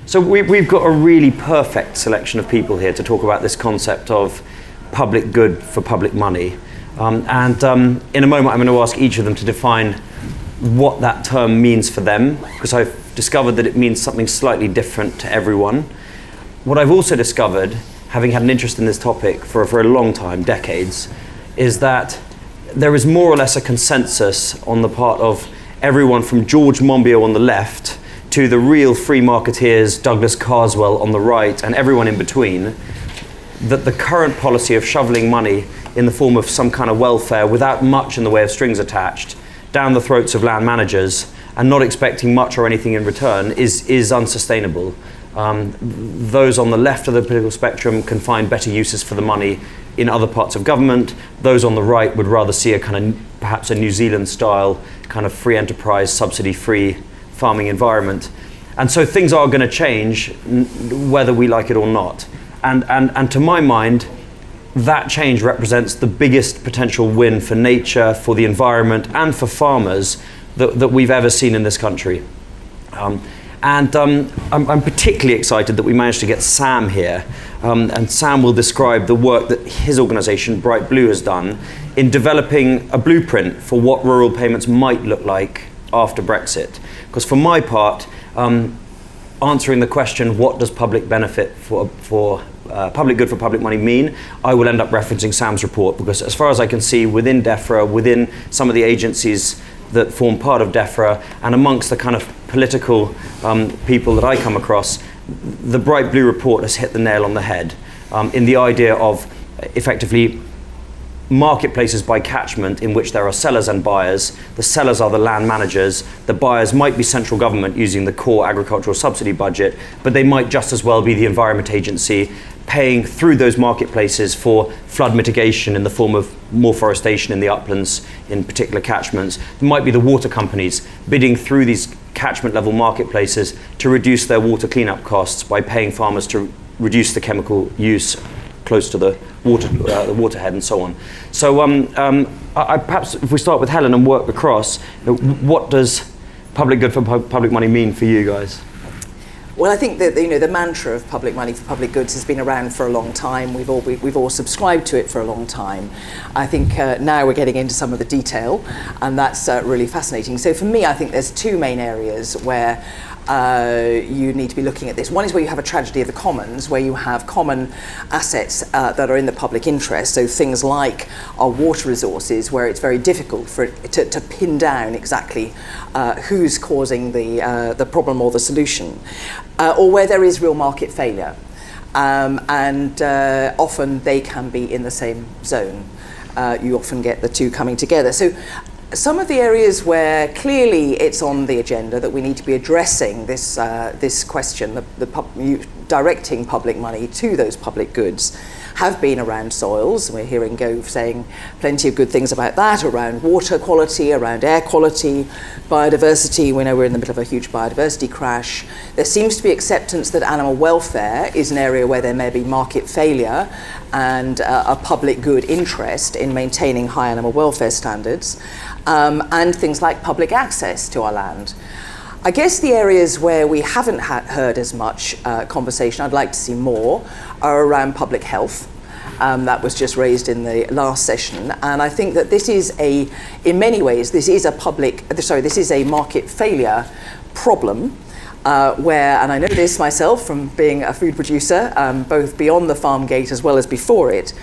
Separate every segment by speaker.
Speaker 1: So we've got a really perfect selection of people here to talk about this concept of public good for public money. In a moment, I'm going to ask each of them to define what that term means for them, because I've discovered that it means something slightly different to everyone. What I've also discovered, having had an interest in this topic for a very long time, decades, is that there is more or less a consensus on the part of everyone from George Monbiot on the left to the real free marketeers, Douglas Carswell on the right, and everyone in between, that the current policy of shoveling money in the form of some kind of welfare without much in the way of strings attached down the throats of land managers and not expecting much or anything in return is unsustainable. Those on the left of the political spectrum can find better uses for the money in other parts of government. Those on the right would rather see a kind of, perhaps a New Zealand style kind of free enterprise, subsidy-free farming environment. And so things are going to change whether we like it or not. And to my mind, that change represents the biggest potential win for nature, for the environment, and for farmers that we've ever seen in this country. I'm particularly excited that we managed to get Sam here. And Sam will describe the work that his organisation, Bright Blue, has done in developing a blueprint for what rural payments might look like after Brexit. Because for my part, answering the question, what does public benefit for public good for public money mean, I will end up referencing Sam's report, because as far as I can see, within DEFRA, within some of the agencies that form part of DEFRA, and amongst the kind of political people that I come across, the Bright Blue report has hit the nail on the head in the idea of effectively marketplaces by catchment in which there are sellers and buyers. The sellers are the land managers. The buyers might be central government using the core agricultural subsidy budget, but they might just as well be the Environment Agency paying through those marketplaces for flood mitigation in the form of more forestation in the uplands in particular catchments. It might be the water companies bidding through these catchment level marketplaces to reduce their water cleanup costs by paying farmers to reduce the chemical use close to the waterhead and so on. So I perhaps if we start with Helen and work across, what does public good for public money mean for you guys?
Speaker 2: Well, I think that the mantra of public money for public goods has been around for a long time. We've all subscribed to it for a long time. I think now we're getting into some of the detail, and that's really fascinating. So for me, I think there's two main areas where you need to be looking at this. One is where you have a tragedy of the commons, where you have common assets that are in the public interest, so things like our water resources, where it's very difficult for it to pin down exactly who's causing the problem or the solution, or where there is real market failure. And often they can be in the same zone. You often get the two coming together. So some of the areas where clearly it's on the agenda that we need to be addressing this question, directing public money to those public goods, have been around soils. We're hearing Gove saying plenty of good things about that, around water quality, around air quality, biodiversity. We know we're in the middle of a huge biodiversity crash. There seems to be acceptance that animal welfare is an area where there may be market failure and a public good interest in maintaining high animal welfare standards, and things like public access to our land. I guess the areas where we haven't heard as much conversation, I'd like to see more, are around public health. That was just raised in the last session, and I think that this is in many ways, this is a market failure problem. Where, and I know this myself from being a food producer, both beyond the farm gate as well as before it,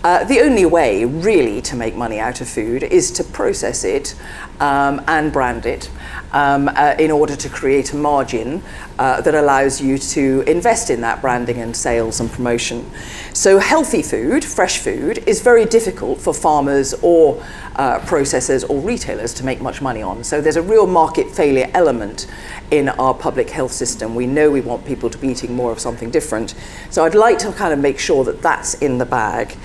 Speaker 2: the only way really to make money out of food is to process it and brand it in order to create a margin that allows you to invest in that branding and sales and promotion. So healthy food, fresh food, is very difficult for farmers or processors or retailers to make much money on. So there's a real market failure element in our public health system. We know we want people to be eating more of something different. So I'd like to kind of make sure that that's in the bag.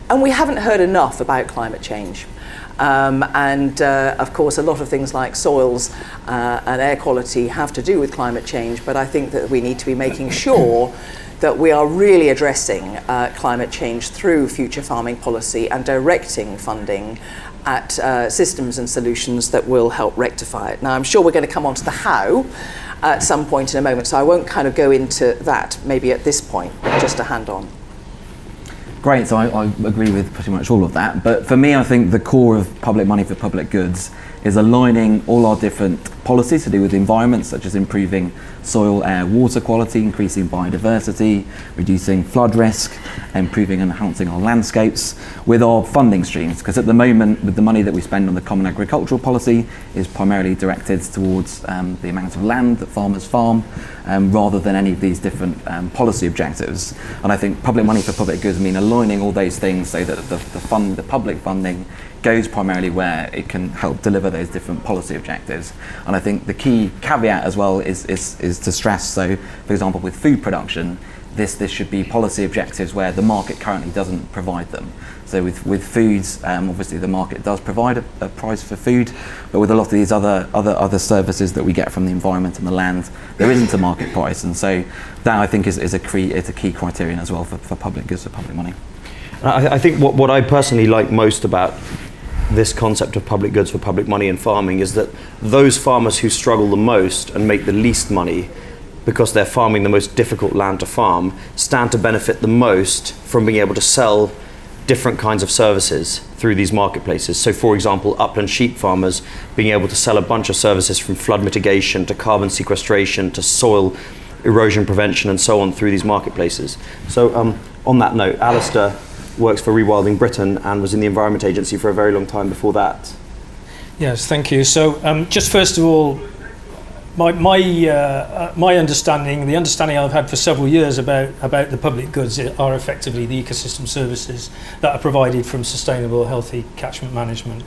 Speaker 2: And we haven't heard enough about climate change. Of course, a lot of things like soils and air quality have to do with climate change, but I think that we need to be making sure that we are really addressing climate change through future farming policy and directing funding at systems and solutions that will help rectify it. Now, I'm sure we're going to come on to the how, at some point in a moment. So I won't kind of go into that maybe at this point, just a hand on.
Speaker 3: Great, so I agree with pretty much all of that. But for me, I think the core of public money for public goods is aligning all our different policies to do with the environment, such as improving soil, air, water quality, increasing biodiversity, reducing flood risk, improving and enhancing our landscapes, with our funding streams. Because at the moment, with the money that we spend on the Common Agricultural Policy is primarily directed towards the amount of land that farmers farm, rather than any of these different policy objectives. And I think public money for public goods mean aligning all those things so that the public funding goes primarily where it can help deliver those different policy objectives. And I think the key caveat as well is to stress, so for example with food production, this should be policy objectives where the market currently doesn't provide them. So with foods, obviously the market does provide a price for food, but with a lot of these other services that we get from the environment and the land, there isn't a market price. And so that I think is a key criterion as well for public goods, for public money.
Speaker 1: I think what I personally like most about this concept of public goods for public money in farming is that those farmers who struggle the most and make the least money because they're farming the most difficult land to farm stand to benefit the most from being able to sell different kinds of services through these marketplaces. So for example, upland sheep farmers being able to sell a bunch of services from flood mitigation to carbon sequestration to soil erosion prevention and so on through these marketplaces. So on that note, Alistair works for Rewilding Britain and was in the Environment Agency for a very long time before that.
Speaker 4: Yes, thank you. So just first of all, my understanding, the understanding I've had for several years about the public goods are effectively the ecosystem services that are provided from sustainable, healthy catchment management.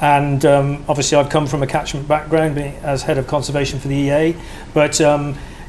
Speaker 4: And obviously I've come from a catchment background being as head of conservation for the EA, but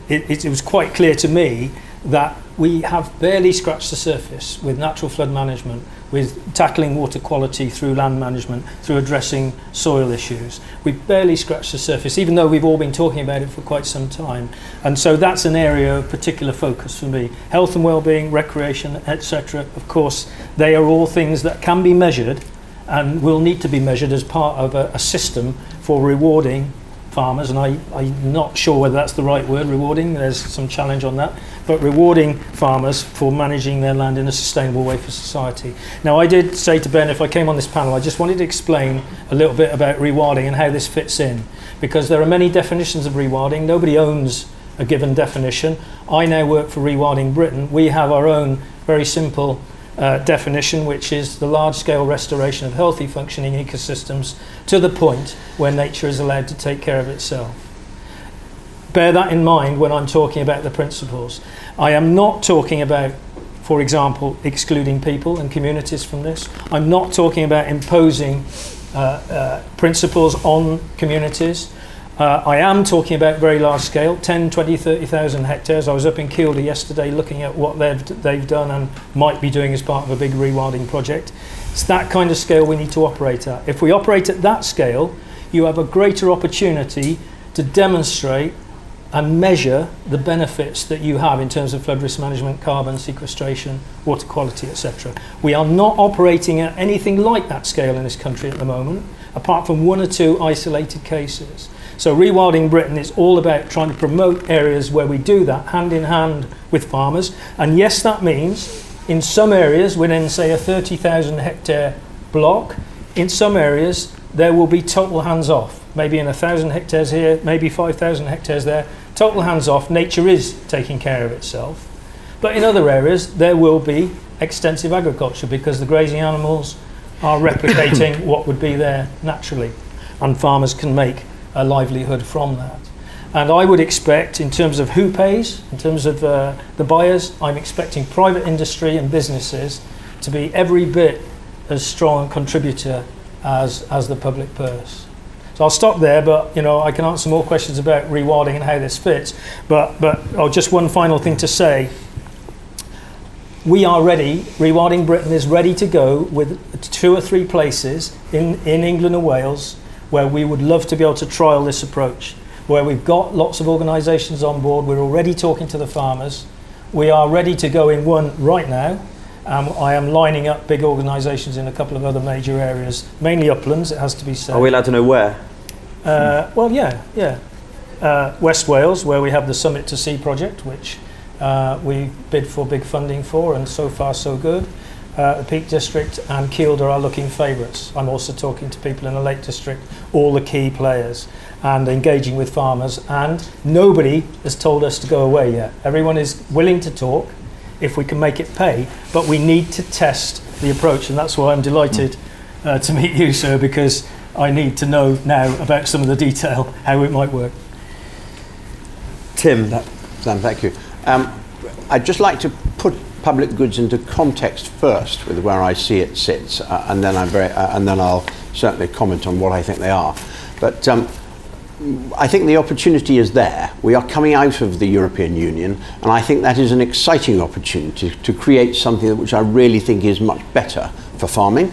Speaker 4: it was quite clear to me that we have barely scratched the surface with natural flood management, with tackling water quality through land management, through addressing soil issues. We've barely scratched the surface, even though we've all been talking about it for quite some time. And so that's an area of particular focus for me. Health and well-being, recreation, etc. Of course, they are all things that can be measured and will need to be measured as part of a system for rewarding farmers, and I'm not sure whether that's the right word, rewarding, there's some challenge on that, but rewarding farmers for managing their land in a sustainable way for society. Now I did say to Ben, if I came on this panel, I just wanted to explain a little bit about rewilding and how this fits in, because there are many definitions of rewilding. Nobody owns a given definition. I now work for Rewilding Britain. We have our own very simple definition, which is the large-scale restoration of healthy functioning ecosystems to the point where nature is allowed to take care of itself. Bear that in mind when I'm talking about the principles. I am not talking about, for example, excluding people and communities from this. I'm not talking about imposing principles on communities. I am talking about very large scale, 10, 20, 30,000 hectares. I was up in Kielder yesterday looking at what they've done and might be doing as part of a big rewilding project. It's that kind of scale we need to operate at. If we operate at that scale, you have a greater opportunity to demonstrate and measure the benefits that you have in terms of flood risk management, carbon sequestration, water quality, etc. We are not operating at anything like that scale in this country at the moment, apart from one or two isolated cases. So Rewilding Britain is all about trying to promote areas where we do that hand in hand with farmers. And yes, that means in some areas within, say, a 30,000 hectare block, in some areas there will be total hands off. Maybe in 1,000 hectares here, maybe 5,000 hectares there. Total hands off, nature is taking care of itself. But in other areas there will be extensive agriculture because the grazing animals are replicating what would be there naturally. And farmers can make a livelihood from that. And I would expect, in terms of who pays, in terms of the buyers, I'm expecting private industry and businesses to be every bit as strong a contributor as the public purse. So I'll stop there, but I can answer more questions about rewilding and how this fits. But just one final thing to say. We are ready, Rewilding Britain is ready to go with 2 or 3 places in England and Wales where we would love to be able to trial this approach, where we've got lots of organisations on board, we're already talking to the farmers, we are ready to go in one right now. I am lining up big organisations in a couple of other major areas, mainly uplands, it has to be said.
Speaker 1: Are we allowed to know where?
Speaker 4: Well, yeah. West Wales, where we have the Summit to Sea project, which we bid for big funding for, and so far so good. The Peak District and Kielder are looking favourites. I'm also talking to people in the Lake District, all the key players, and engaging with farmers, and nobody has told us to go away yet. Everyone is willing to talk if we can make it pay, but we need to test the approach, and that's why I'm delighted to meet you, sir, because I need to know now about some of the detail, how it might work.
Speaker 1: Tim.
Speaker 5: Sam, thank you. I'd just like to put public goods into context first with where I see it sits, and then I'll certainly comment on what I think they are. But I think the opportunity is there. We are coming out of the European Union, and I think that is an exciting opportunity to create something which I really think is much better for farming,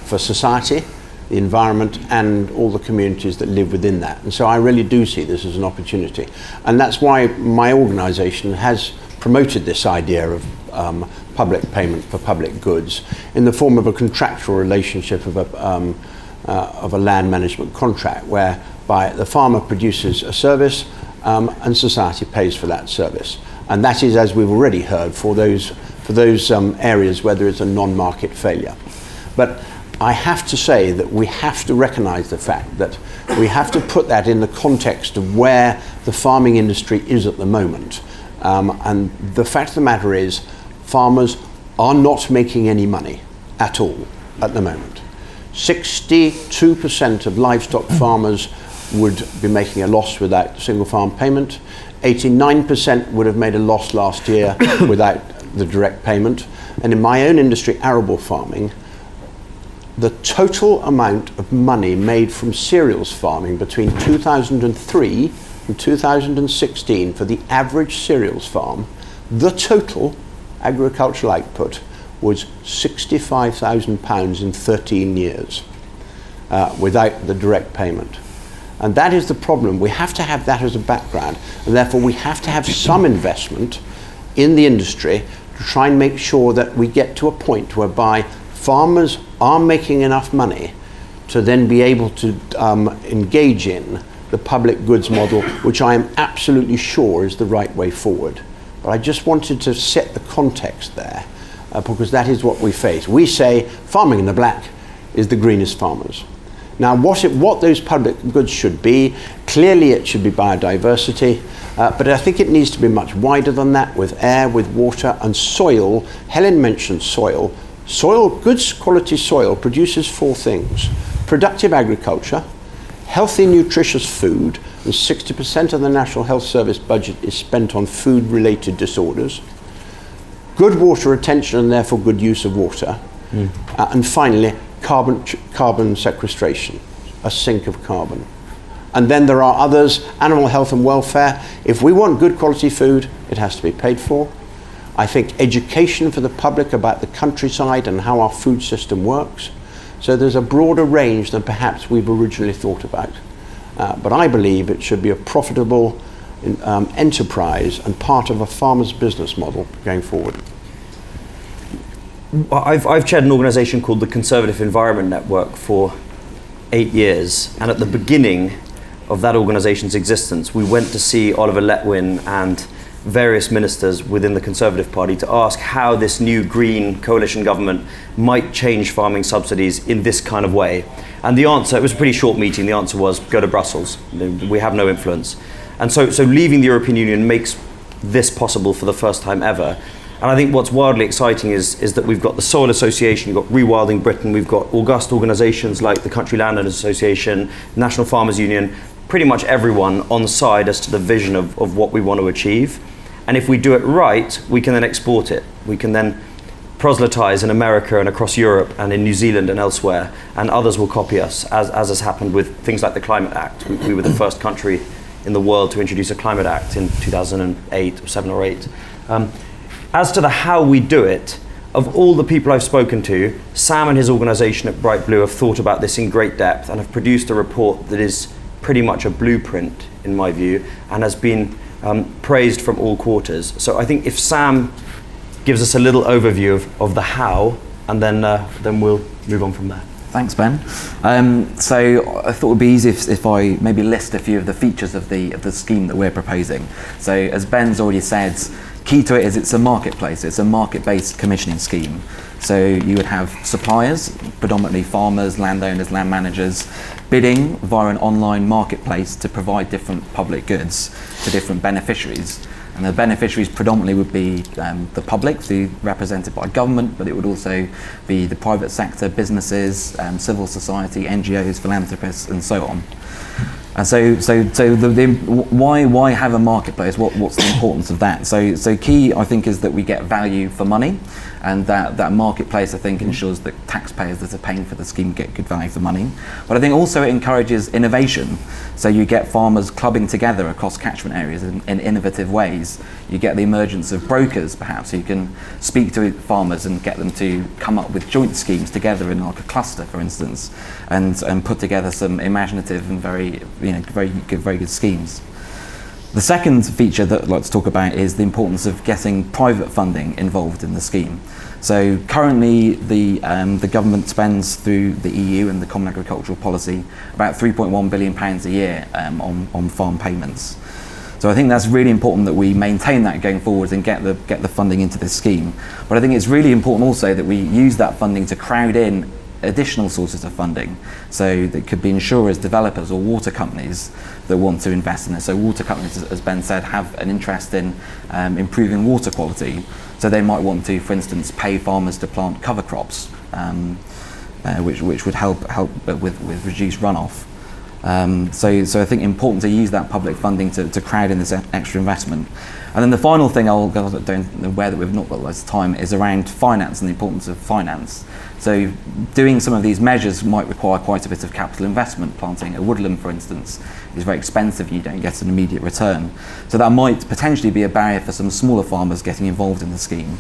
Speaker 5: for society, the environment, and all the communities that live within that. And so I really do see this as an opportunity. And that's why my organisation has promoted this idea of public payment for public goods in the form of a contractual relationship of a land management contract, whereby the farmer produces a service and society pays for that service. And that is, as we've already heard, for those areas where there is a non-market failure. But I have to say that we have to recognise the fact that we have to put that in the context of where the farming industry is at the moment. And the fact of the matter is, farmers are not making any money at all at the moment. 62% of livestock farmers would be making a loss without single farm payment. 89% would have made a loss last year without the direct payment. And in my own industry, arable farming, the total amount of money made from cereals farming between 2003 and 2016 for the average cereals farm, the total agricultural output was £65,000 in 13 years without the direct payment. And that is the problem. We have to have that as a background, and therefore we have to have some investment in the industry to try and make sure that we get to a point whereby farmers are making enough money to then be able to engage in the public goods model, which I am absolutely sure is the right way forward. But I just wanted to set the context there, because that is what we face. We say farming in the black is the greenest farmers. Now, what those public goods should be, clearly it should be biodiversity, but I think it needs to be much wider than that, with air, with water, and soil. Helen mentioned soil. Soil, good quality soil, produces four things: productive agriculture, healthy, nutritious food, and 60% of the National Health Service budget is spent on food-related disorders, good water retention and therefore good use of water, and finally, carbon sequestration, a sink of carbon. And then there are others: animal health and welfare. If we want good quality food, it has to be paid for. I think education for the public about the countryside and how our food system works. So there's a broader range than perhaps we've originally thought about. But I believe it should be a profitable enterprise and part of a farmer's business model going forward.
Speaker 1: I've chaired an organisation called the Conservative Environment Network for 8 years, and at the beginning of that organisation's existence, we went to see Oliver Letwin and various ministers within the Conservative Party to ask how this new Green coalition government might change farming subsidies in this kind of way. And the answer, it was a pretty short meeting, the answer was go to Brussels. We have no influence. And so leaving the European Union makes this possible for the first time ever. And I think what's wildly exciting is that we've got the Soil Association, we've got Rewilding Britain, we've got august organisations like the Country Landowners Association, National Farmers Union, pretty much everyone on side as to the vision of what we want to achieve. And if we do it right, we can then export it. We can then proselytize in America and across Europe and in New Zealand and elsewhere, and others will copy us, as has happened with things like the Climate Act. We were the first country in the world to introduce a Climate Act in 2008 or 7 or 8. As to the how we do it, of all the people I've spoken to, Sam and his organisation at Bright Blue have thought about this in great depth and have produced a report that is pretty much a blueprint, in my view, and has been praised from all quarters. So I think if Sam gives us a little overview of the how, and then we'll move on from there.
Speaker 3: Thanks, Ben. So I thought it would be easy if I maybe list a few of the features of the scheme that we're proposing. So as Ben's already said, key to it is it's a marketplace. It's a market-based commissioning scheme. So you would have suppliers, predominantly farmers, landowners, land managers, bidding via an online marketplace to provide different public goods to different beneficiaries. And the beneficiaries predominantly would be the public, represented by government, but it would also be the private sector, businesses, civil society, NGOs, philanthropists, and so on. And why have a marketplace? What's the importance of that? So key, I think, is that we get value for money, and that marketplace, I think, ensures that taxpayers that are paying for the scheme get good value for money. But I think also it encourages innovation. So you get farmers clubbing together across catchment areas in innovative ways. You get the emergence of brokers, perhaps, who can speak to farmers and get them to come up with joint schemes together in like a cluster, for instance, and put together some imaginative and very good schemes. The second feature that I'd like to talk about is the importance of getting private funding involved in the scheme. So currently the government spends through the EU and the Common Agricultural Policy about £3.1 billion a year on farm payments. So I think that's really important that we maintain that going forward and get the funding into this scheme. But I think it's really important also that we use that funding to crowd in additional sources of funding. So that could be insurers, developers, or water companies that want to invest in it. So water companies, as Ben said, have an interest in improving water quality. So they might want to, for instance, pay farmers to plant cover crops, which would help with reduced runoff. So I think important to use that public funding to crowd in this extra investment. And then the final thing I'm aware that we've not got loads of time is around finance and the importance of finance. So doing some of these measures might require quite a bit of capital investment. Planting a woodland, for instance, is very expensive. You don't get an immediate return. So that might potentially be a barrier for some smaller farmers getting involved in the scheme.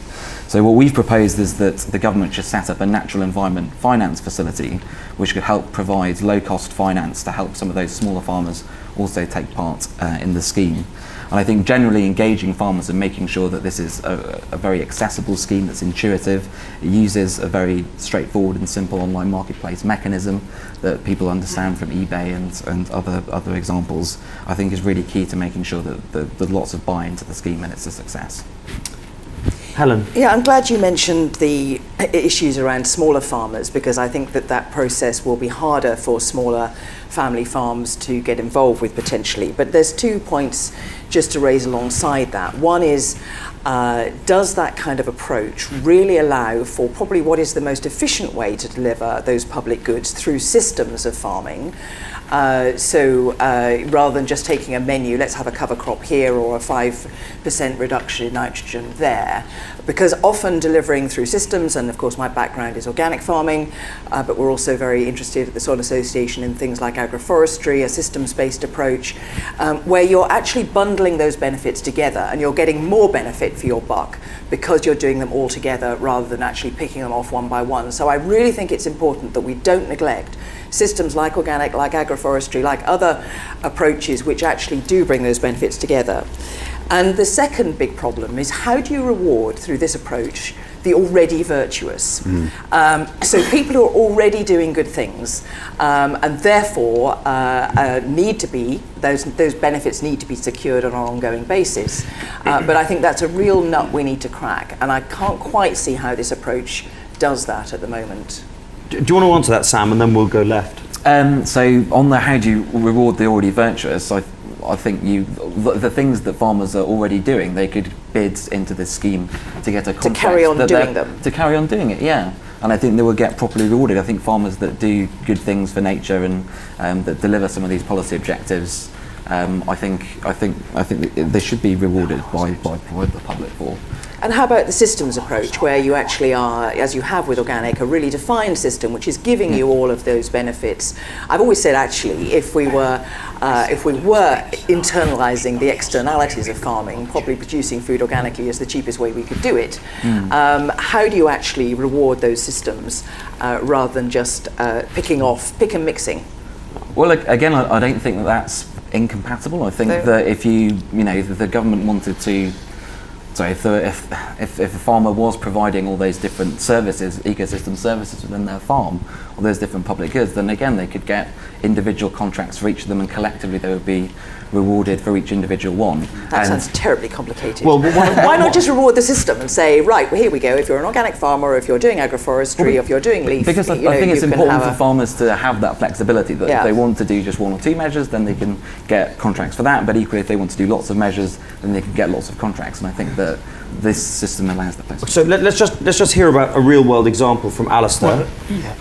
Speaker 3: So what we've proposed is that the government should set up a natural environment finance facility which could help provide low-cost finance to help some of those smaller farmers also take part in the scheme. And I think generally engaging farmers and making sure that this is a very accessible scheme that's intuitive. It uses a very straightforward and simple online marketplace mechanism that people understand from eBay and other examples, I think is really key to making sure that there's lots of buy-in to the scheme and it's a success.
Speaker 1: Helen.
Speaker 2: Yeah, I'm glad you mentioned the issues around smaller farmers, because I think that process will be harder for smaller family farms to get involved with potentially. But there's 2 points just to raise alongside that. One is, does that kind of approach really allow for probably what is the most efficient way to deliver those public goods through systems of farming? So rather than just taking a menu, let's have a cover crop here or a 5% reduction in nitrogen there, because often delivering through systems, and of course my background is organic farming, but we're also very interested at the Soil Association in things like agroforestry, a systems-based approach, where you're actually bundling those benefits together and you're getting more benefit for your buck because you're doing them all together rather than actually picking them off one by one. So I really think it's important that we don't neglect systems like organic, like agroforestry, like other approaches which actually do bring those benefits together. And the second big problem is, how do you reward through this approach the already virtuous? So people who are already doing good things and therefore need to be, those benefits need to be secured on an ongoing basis. But I think that's a real nut we need to crack, and I can't quite see how this approach does that at the moment.
Speaker 1: Do you want to answer that, Sam, and then we'll go left?
Speaker 3: So on the how do you reward the already virtuous, I think the things that farmers are already doing, they could bid into this scheme to get a contract.
Speaker 2: To carry on doing them.
Speaker 3: To carry on doing it, yeah. And I think they will get properly rewarded. I think farmers that do good things for nature and that deliver some of these policy objectives, I think they should be rewarded by the public for.
Speaker 2: And how about the systems approach, where you actually are, as you have with organic, a really defined system which is giving you all of those benefits? I've always said, actually, if we were internalising the externalities of farming, probably producing food organically is the cheapest way we could do it. How do you actually reward those systems rather than just pick and mixing?
Speaker 3: Well, again, I don't think that's incompatible. I think that if the government wanted to So if a farmer was providing all those different services, ecosystem services within their farm, all those different public goods, then again they could get individual contracts for each of them, and collectively they would be rewarded for each individual one.
Speaker 2: That sounds terribly complicated.
Speaker 1: Well,
Speaker 2: why not just reward the system and say, right, well, here we go, if you're an organic farmer, or if you're doing agroforestry, or if you're doing leaf,
Speaker 3: because I think it's important for farmers to have that flexibility, that if they want to do just one or two measures, then they can get contracts for that, but equally if they want to do lots of measures, then they can get lots of contracts, and I think that this system allows the flexibility.
Speaker 1: So let's just hear about a real world example from Alistair,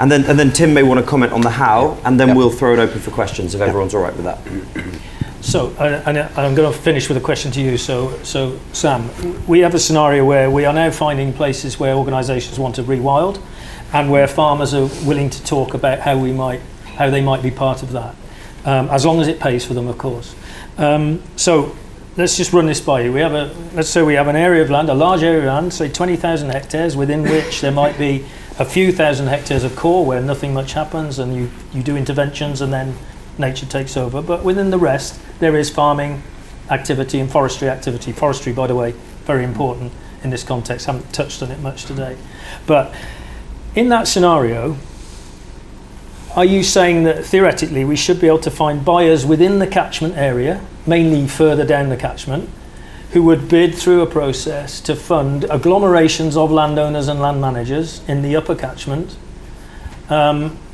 Speaker 1: and then Tim may want to comment on the how, and then we'll throw it open for questions if everyone's all right with that.
Speaker 4: So, and I'm going to finish with a question to you. So Sam, we have a scenario where we are now finding places where organisations want to rewild, and where farmers are willing to talk about how they might be part of that, as long as it pays for them, of course. So let's just run this by you. Let's say we have an area of land, a large area of land, say 20,000 hectares, within which there might be a few thousand hectares of core where nothing much happens, and you do interventions and then nature takes over. But within the rest, there is farming activity and forestry activity. Forestry, by the way, very important in this context. Haven't touched on it much today. But in that scenario, are you saying that theoretically we should be able to find buyers within the catchment area, mainly further down the catchment, who would bid through a process to fund agglomerations of landowners and land managers in the upper catchment,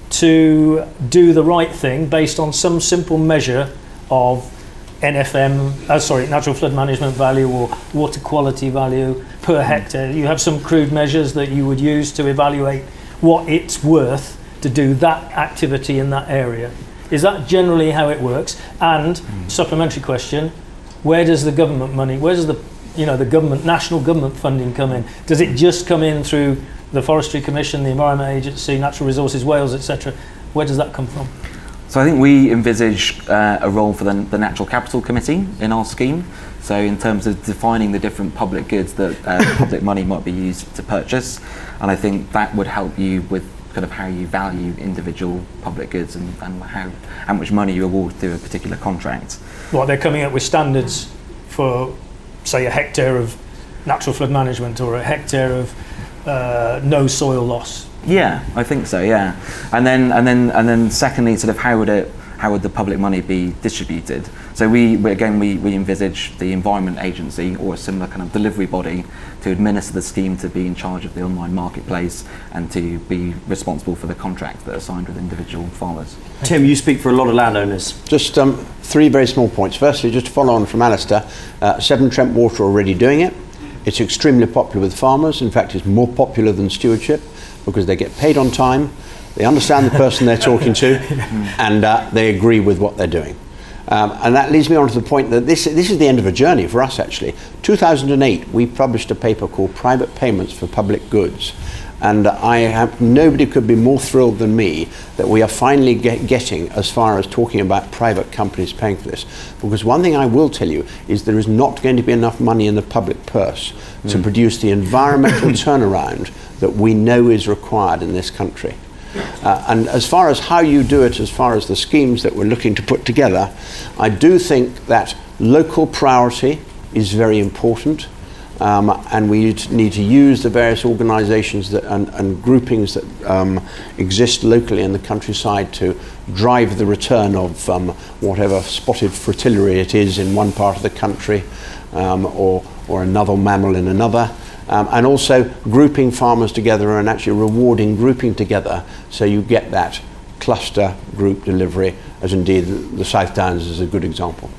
Speaker 4: to do the right thing based on some simple measure of natural flood management value or water quality value per hectare? You have some crude measures that you would use to evaluate what it's worth to do that activity in that area. Is that generally how it works? And supplementary question, where does the government money, where does the national government funding come in? Does it just come in through the Forestry Commission, the Environment Agency, Natural Resources Wales, etc.? Where does that come from?
Speaker 3: So I think we envisage a role for the Natural Capital Committee in our scheme. So in terms of defining the different public goods that public money might be used to purchase, and I think that would help you with kind of how you value individual public goods and how much money you award through a particular contract.
Speaker 4: Well, they're coming up with standards for, say, a hectare of natural flood management or a hectare of no soil loss.
Speaker 3: Yeah, I think so. Yeah, and then secondly, sort of how would the public money be distributed? So we envisage the Environment Agency or a similar kind of delivery body to administer the scheme, to be in charge of the online marketplace and to be responsible for the contracts that are signed with individual farmers.
Speaker 1: Tim, you speak for a lot of landowners.
Speaker 5: Just three very small points. Firstly, just to follow on from Alistair, Severn Trent Water are already doing it. It's extremely popular with farmers. In fact, it's more popular than stewardship because they get paid on time, they understand the person they're talking to, and they agree with what they're doing. And that leads me on to the point that this is the end of a journey for us, actually. 2008, we published a paper called Private Payments for Public Goods. And nobody could be more thrilled than me that we are finally getting as far as talking about private companies paying for this. Because one thing I will tell you is there is not going to be enough money in the public purse to produce the environmental turnaround that we know is required in this country. And as far as how you do it, as far as the schemes that we're looking to put together, I do think that local priority is very important. And we need to use the various organisations and groupings that exist locally in the countryside to drive the return of whatever spotted fritillary it is in one part of the country, or another mammal in another. And also grouping farmers together and actually rewarding grouping together, so you get that cluster group delivery, as indeed the South Downs is a good example.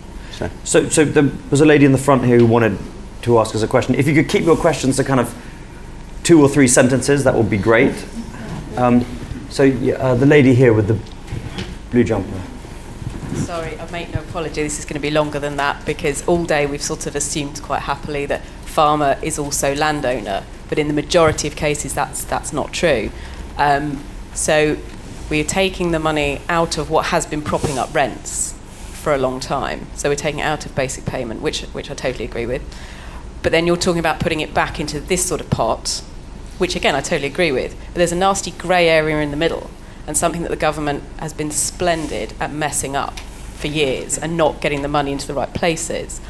Speaker 1: So there was a lady in the front here who wanted to ask us a question. If you could keep your questions to kind of 2 or 3 sentences, that would be great. The lady here with the blue jumper.
Speaker 6: Sorry, I make no apology. This is going to be longer than that, because all day we've sort of assumed quite happily that farmer is also landowner, but in the majority of cases that's not true. So we're taking the money out of what has been propping up rents for a long time. So we're taking it out of basic payment, which I totally agree with. But then you're talking about putting it back into this sort of pot, which again I totally agree with. But there's a nasty grey area in the middle, and something that the government has been splendid at messing up for years and not getting the money into the right places.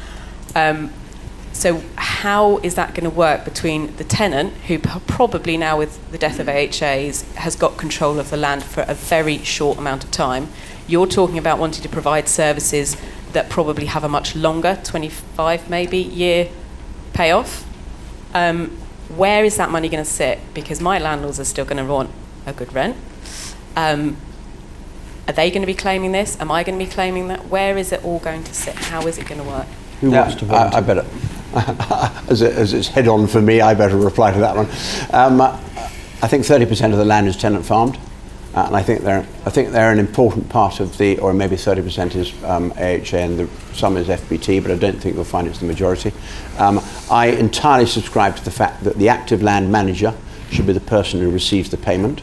Speaker 6: So how is that going to work between the tenant, who probably now with the death of AHAs has got control of the land for a very short amount of time? You're talking about wanting to provide services that probably have a much longer, 25 maybe, year payoff. Where is that money going to sit? Because my landlords are still going to want a good rent. Are they going to be claiming this? Am I going to be claiming that? Where is it all going to sit? How is it going to work?
Speaker 1: Who wants to volunteer?
Speaker 5: I better, as it's head on for me, I better reply to that one. I think 30% of the land is tenant farmed, and I think they're an important part of the, or maybe 30% is AHA and some is FBT, but I don't think you'll find it's the majority. I entirely subscribe to the fact that the active land manager should be the person who receives the payment.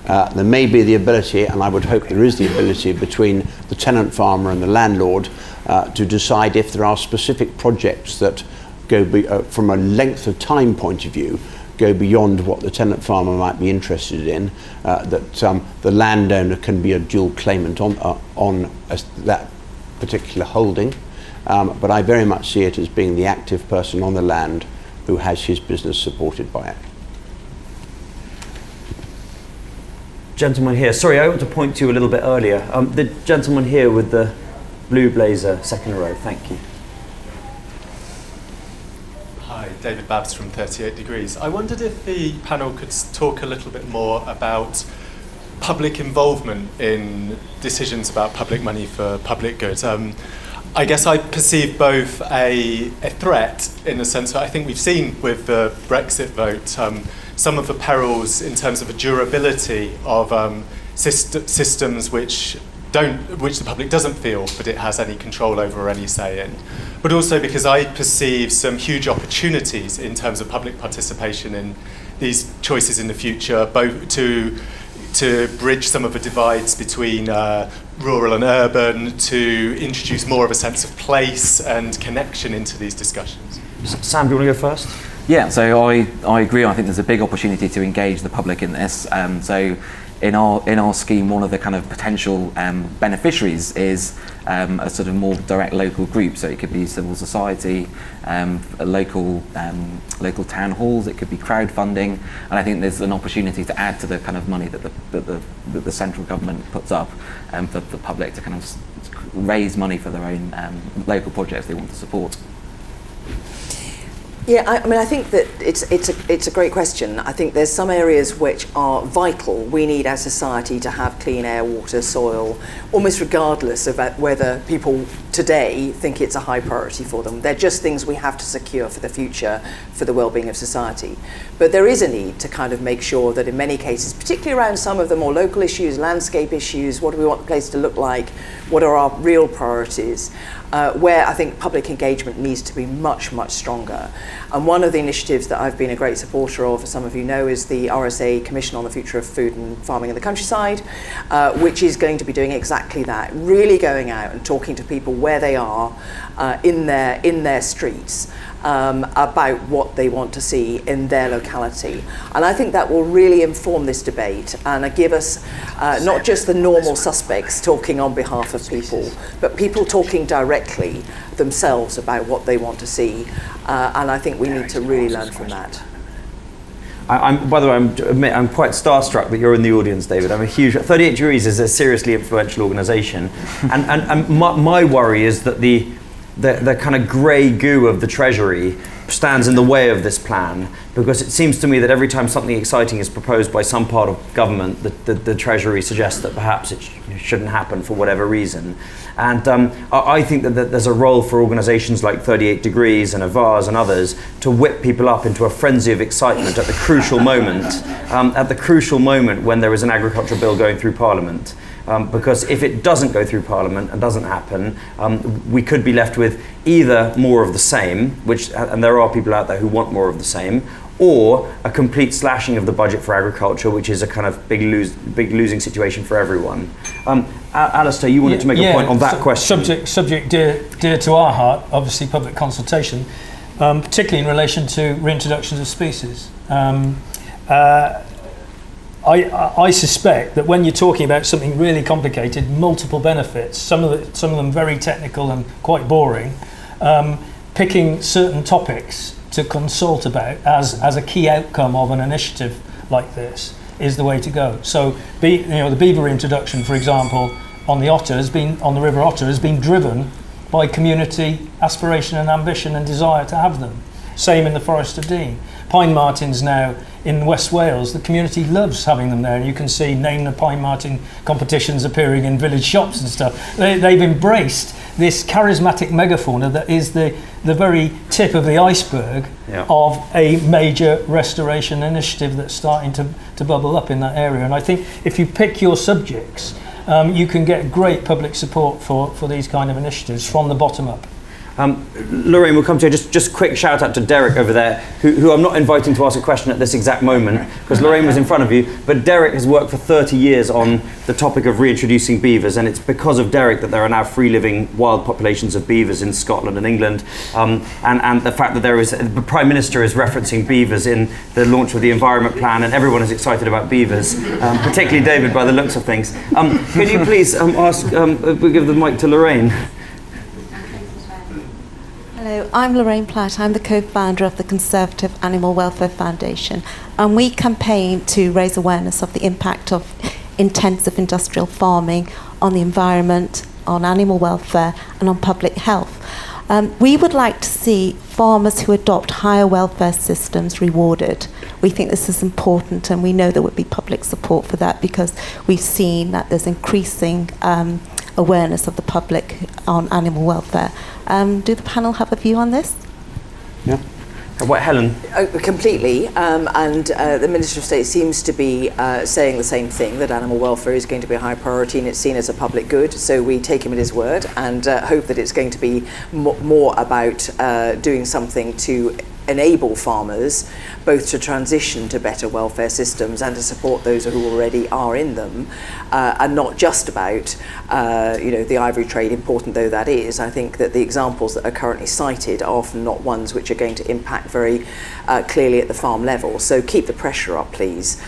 Speaker 5: There may be the ability, and I would hope there is the ability, between the tenant farmer and the landlord to decide if there are specific projects that go from a length of time point of view, go beyond what the tenant farmer might be interested in, that the landowner can be a dual claimant on that particular holding. But I very much see it as being the active person on the land who has his business supported by it.
Speaker 1: Gentleman here. Sorry, I want to point to you a little bit earlier. The gentleman here with the blue blazer, second row. Thank you.
Speaker 7: Hi, David Babs from 38 Degrees. I wondered if the panel could talk a little bit more about public involvement in decisions about public money for public goods. I guess I perceive both a threat in the sense that I think we've seen with the Brexit vote some of the perils in terms of the durability of systems which the public doesn't feel that it has any control over or any say in. But also because I perceive some huge opportunities in terms of public participation in these choices in the future, both to bridge some of the divides between rural and urban, to introduce more of a sense of place and connection into these discussions.
Speaker 1: Sam, do you want to go first?
Speaker 3: Yeah, so I agree. I think there's a big opportunity to engage the public in this. So in our scheme, one of the kind of potential beneficiaries is a sort of more direct local group. So it could be civil society, local town halls. It could be crowdfunding, and I think there's an opportunity to add to the kind of money that the central government puts up for the public to kind of raise money for their own local projects they want to support.
Speaker 2: Yeah, I mean, I think that it's a great question. I think there's some areas which are vital. We need as society to have clean air, water, soil, almost regardless of whether people today think it's a high priority for them. They're just things we have to secure for the future, for the well-being of society. But there is a need to kind of make sure that in many cases, particularly around some of the more local issues, landscape issues, what do we want the place to look like, what are our real priorities, where I think public engagement needs to be much, much stronger. And one of the initiatives that I've been a great supporter of, as some of you know, is the RSA Commission on the Future of Food and Farming in the Countryside, which is going to be doing exactly that, really going out and talking to people where they are in their streets about what they want to see in their locality. And I think that will really inform this debate and give us not just the normal suspects talking on behalf of people, but people talking directly themselves about what they want to see. And I think we need to really learn from that.
Speaker 1: By the way, I'm quite starstruck that you're in the audience, David. I'm a huge... 38 Degrees is a seriously influential organisation. And my worry is that the kind of grey goo of the Treasury stands in the way of this plan, because it seems to me that every time something exciting is proposed by some part of government, the Treasury suggests that perhaps it shouldn't happen for whatever reason. And I think that there's a role for organisations like 38 Degrees and Avars and others to whip people up into a frenzy of excitement at the crucial moment when there is an agriculture bill going through Parliament. Because if it doesn't go through Parliament and doesn't happen, we could be left with either more of the same, and there are people out there who want more of the same, or a complete slashing of the budget for agriculture, which is a kind of big losing situation for everyone. Alistair, you wanted to make a point on that question.
Speaker 4: Subject dear to our heart, obviously public consultation, particularly in relation to reintroductions of species. I suspect that when you're talking about something really complicated, multiple benefits, some of them very technical and quite boring, picking certain topics to consult about as a key outcome of an initiative like this is the way to go. So, the beaver introduction, for example, on the River Otter has been driven by community aspiration and ambition and desire to have them. Same in the Forest of Dean. Pine martens now in West Wales, the community loves having them there, and you can see name the pine marten competitions appearing in village shops and stuff. They've embraced this charismatic megafauna that is the very tip of the iceberg of a major restoration initiative that's starting to bubble up in that area. And I think if you pick your subjects, you can get great public support for these kind of initiatives from the bottom up.
Speaker 1: Lorraine, we'll come to you. Just quick shout out to Derek over there, who I'm not inviting to ask a question at this exact moment, because Lorraine was in front of you, but Derek has worked for 30 years on the topic of reintroducing beavers, and it's because of Derek that there are now free-living wild populations of beavers in Scotland and England, and the fact that the Prime Minister is referencing beavers in the launch of the Environment Plan, and everyone is excited about beavers, particularly David by the looks of things. Can you please we'll give the mic to Lorraine.
Speaker 8: Hello, I'm Lorraine Platt. I'm the co-founder of the Conservative Animal Welfare Foundation, and we campaign to raise awareness of the impact of intensive industrial farming on the environment, on animal welfare and on public health. We would like to see farmers who adopt higher welfare systems rewarded. We think this is important, and we know there would be public support for that because we've seen that there's increasing awareness of the public on animal welfare. Do the panel have a view on this?
Speaker 1: Yeah. What, Helen?
Speaker 2: Completely, and the Minister of State seems to be saying the same thing, that animal welfare is going to be a high priority and it's seen as a public good, so we take him at his word and hope that it's going to be more about doing something to enable farmers both to transition to better welfare systems and to support those who already are in them, and not just about the ivory trade, important though that is. I think that the examples that are currently cited are often not ones which are going to impact very clearly at the farm level. So keep the pressure up, please,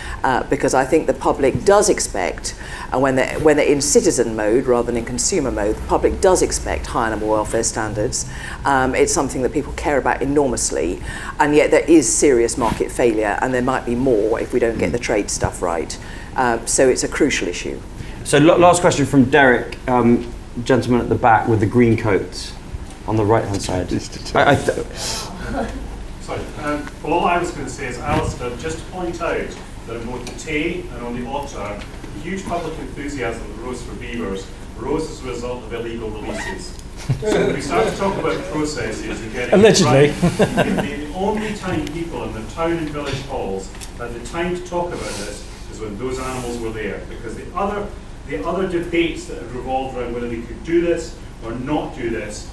Speaker 2: because I think the public does expect, when they're in citizen mode rather than in consumer mode, the public does expect high animal welfare standards. It's something that people care about enormously, and yet there is serious market failure, and there might be more if we don't get the trade stuff right. So it's a crucial issue.
Speaker 1: So last question from Derek, gentleman at the back with the green coat on the right-hand side.
Speaker 9: Sorry. Well, all I was going to say is, Alistair, just to point out that on both the Tay and on the Otter, the huge public enthusiasm that rose for beavers rose as a result of illegal releases. So when we start to talk about processes and getting
Speaker 4: allegedly
Speaker 9: it right, the only time people in the town and village halls had the time to talk about this is when those animals were there, because the other debates that had revolved around whether we could do this or not do this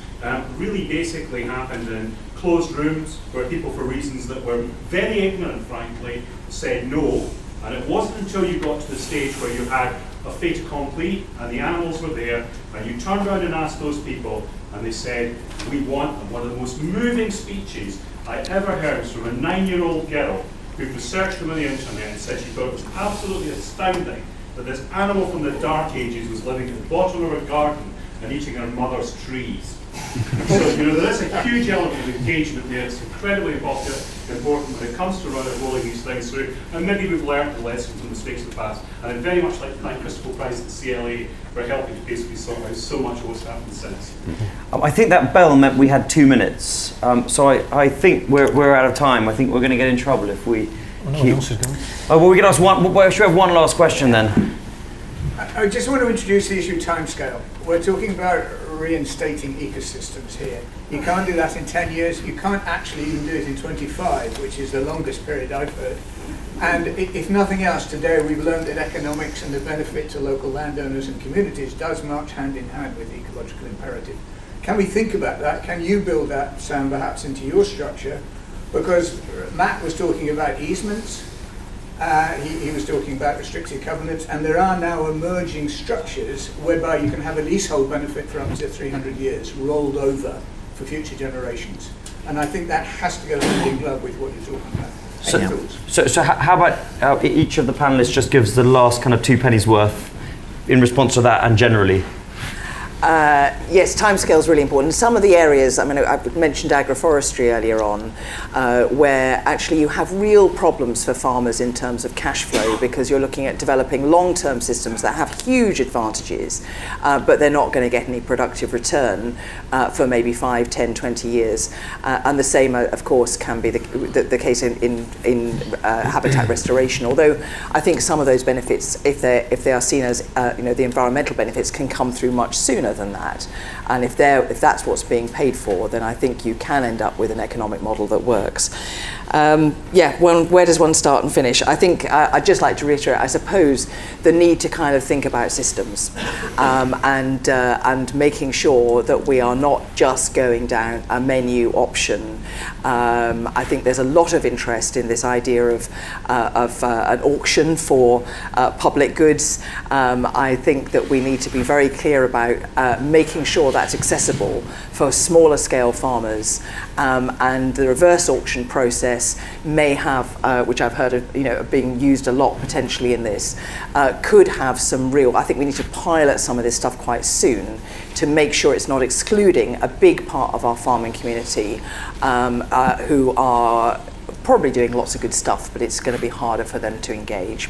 Speaker 9: really basically happened in closed rooms where people, for reasons that were very ignorant, frankly, said no. And it wasn't until you got to the stage where you had a fait accompli and the animals were there, and you turned around and asked those people, and they said, we want them. One of the most moving speeches I ever heard was from a 9-year-old girl who researched them on the internet and said she thought it was absolutely astounding that this animal from the Dark Ages was living at the bottom of her garden and eating her mother's trees. So, there is a huge element of engagement there. It's incredibly important when it comes to rolling these things through. And maybe we've learned the lessons from mistakes of the past. And I'd very much like to thank Christopher Price at the CLA for helping to basically sort out so much of what's happened since.
Speaker 1: I think that bell meant we had 2 minutes. So I think we're out of time. I think we're going to get in trouble if we keep... Oh, well, we can ask one. Well, should we have one last question then?
Speaker 10: I just want to introduce the issue of timescale. We're talking about reinstating ecosystems here. You can't do that in 10 years. You can't actually even do it in 25, which is the longest period I've heard. And if nothing else, today we've learned that economics and the benefit to local landowners and communities does march hand in hand with the ecological imperative. Can we think about that? Can you build that, Sam, perhaps into your structure? Because Matt was talking about easements. He was talking about restricted covenants, and there are now emerging structures whereby you can have a leasehold benefit for up to 300 years rolled over for future generations. And I think that has to go hand in glove with what you're talking about.
Speaker 1: So how about each of the panelists just gives the last kind of 2 pennies worth in response to that and generally?
Speaker 2: Yes, timescale is really important. Some of the areas, I mean, I mentioned agroforestry earlier on, where actually you have real problems for farmers in terms of cash flow, because you're looking at developing long-term systems that have huge advantages, but they're not going to get any productive return for maybe 5, 10, 20 years. And the same, of course, can be the case in habitat restoration. Although I think some of those benefits, if they are seen as the environmental benefits, can come through much sooner than that. And if that's what's being paid for, then I think you can end up with an economic model that works. Where does one start and finish? I think I'd just like to reiterate, I suppose, the need to kind of think about systems and making sure that we are not just going down a menu option. I think there's a lot of interest in this idea of an auction for public goods. I think that we need to be very clear about making sure that's accessible for smaller scale farmers, and the reverse auction process may have, which I've heard of, being used a lot potentially in this, could have some real. I think we need to pilot some of this stuff quite soon to make sure it's not excluding a big part of our farming community who are probably doing lots of good stuff, but it's going to be harder for them to engage.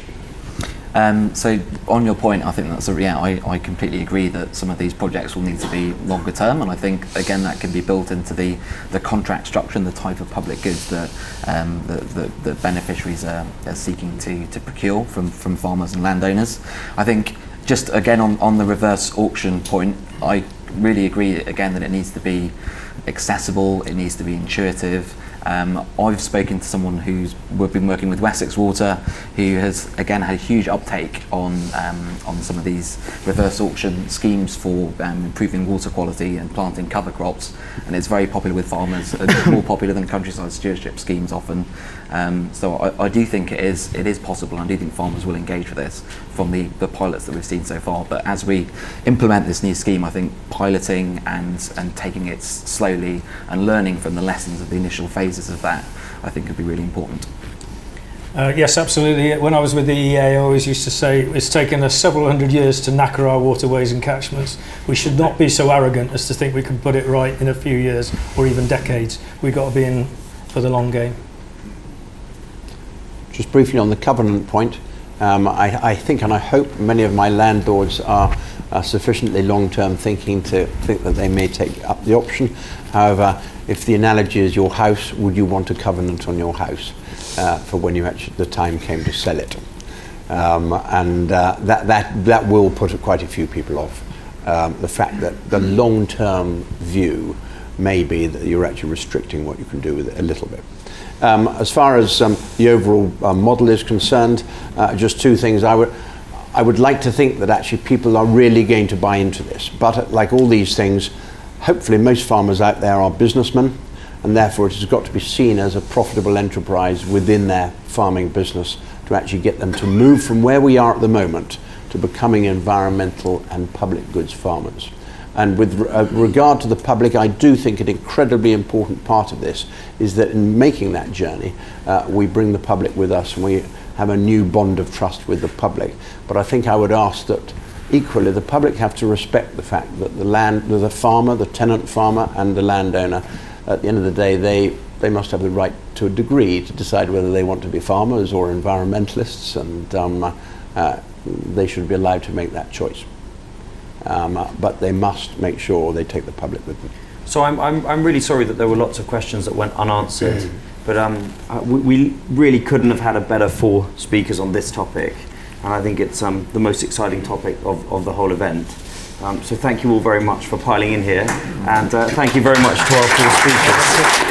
Speaker 3: So on your point, I think that's I completely agree that some of these projects will need to be longer term, and I think again that can be built into the contract structure and the type of public goods that the beneficiaries are seeking to procure from farmers and landowners. I think just again on the reverse auction point, I really agree again that it needs to be accessible, it needs to be intuitive. I've spoken to someone we've been working with Wessex Water, who has again had a huge uptake on some of these reverse auction schemes for improving water quality and planting cover crops, and it's very popular with farmers, more popular than countryside stewardship schemes often. So I do think it is possible, and I do think farmers will engage with this from the pilots that we've seen so far. But as we implement this new scheme, I think piloting and taking it slowly and learning from the lessons of the initial phases of that, I think, could be really important.
Speaker 4: Yes, absolutely. When I was with the EA, I always used to say it's taken us several hundred years to knacker our waterways and catchments. We should not be so arrogant as to think we can put it right in a few years or even decades. We've got to be in for the long game.
Speaker 5: Just briefly on the covenant point, I think and I hope many of my landlords are sufficiently long-term thinking to think that they may take up the option. However, if the analogy is your house, would you want a covenant on your house for when the time came to sell it? That will put quite a few people off. The fact that the long-term view may be that you're actually restricting what you can do with it a little bit. As far as the overall model is concerned, just two things. I would like to think that actually people are really going to buy into this, but like all these things, hopefully most farmers out there are businessmen, and therefore it has got to be seen as a profitable enterprise within their farming business to actually get them to move from where we are at the moment to becoming environmental and public goods farmers. And with regard to the public, I do think an incredibly important part of this is that in making that journey, we bring the public with us and we have a new bond of trust with the public. But I think I would ask that equally the public have to respect the fact that the farmer, the tenant farmer and the landowner, at the end of the day, they must have the right to a degree to decide whether they want to be farmers or environmentalists, and they should be allowed to make that choice. But they must make sure they take the public with them.
Speaker 1: So I'm really sorry that there were lots of questions that went unanswered, but we really couldn't have had a better 4 speakers on this topic, and I think it's the most exciting topic of the whole event. So thank you all very much for piling in here, and thank you very much to our 4 speakers.